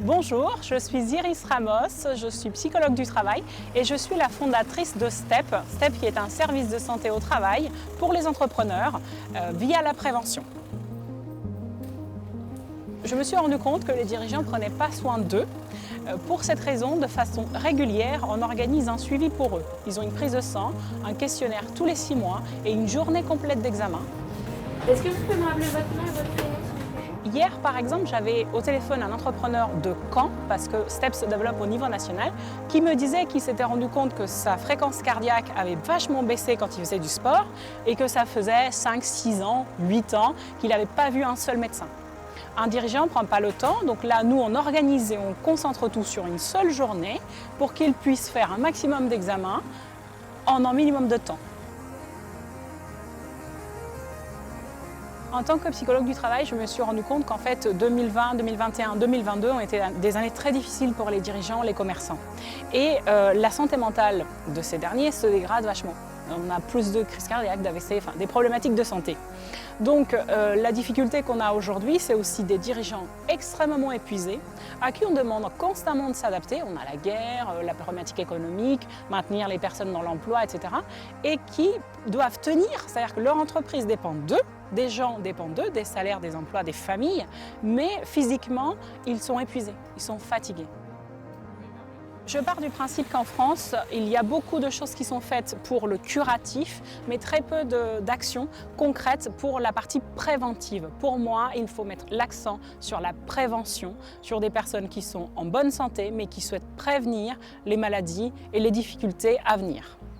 Bonjour, je suis Iris Ramos, je suis psychologue du travail et je suis la fondatrice de STEP. STEP qui est un service de santé au travail pour les entrepreneurs via la prévention. Je me suis rendu compte que les dirigeants ne prenaient pas soin d'eux. Pour cette raison, de façon régulière, on organise un suivi pour eux. Ils ont une prise de sang, un questionnaire tous les 6 mois et une journée complète d'examen. Est-ce que vous pouvez me rappeler votre nom et votre prénom? Hier, par exemple, j'avais au téléphone un entrepreneur de Caen, parce que STEP se développe au niveau national, qui me disait qu'il s'était rendu compte que sa fréquence cardiaque avait vachement baissé quand il faisait du sport et que ça faisait 5, 6 ans, 8 ans qu'il n'avait pas vu un seul médecin. Un dirigeant ne prend pas le temps, donc là, nous, on organise et on concentre tout sur une seule journée pour qu'il puisse faire un maximum d'examens en un minimum de temps. En tant que psychologue du travail, je me suis rendu compte qu'en fait 2020, 2021, 2022 ont été des années très difficiles pour les dirigeants, les commerçants. Et la santé mentale de ces derniers se dégrade vachement. On a plus de crises cardiaques, d'AVC, enfin des problématiques de santé. Donc la difficulté qu'on a aujourd'hui, c'est aussi des dirigeants extrêmement épuisés, à qui on demande constamment de s'adapter. On a la guerre, la problématique économique, maintenir les personnes dans l'emploi, etc. Et qui doivent tenir, c'est-à-dire que leur entreprise dépend d'eux, des gens dépendent d'eux, des salaires, des emplois, des familles, mais physiquement, ils sont épuisés, ils sont fatigués. Je pars du principe qu'en France, il y a beaucoup de choses qui sont faites pour le curatif, mais très peu d'actions concrètes pour la partie préventive. Pour moi, il faut mettre l'accent sur la prévention, sur des personnes qui sont en bonne santé, mais qui souhaitent prévenir les maladies et les difficultés à venir.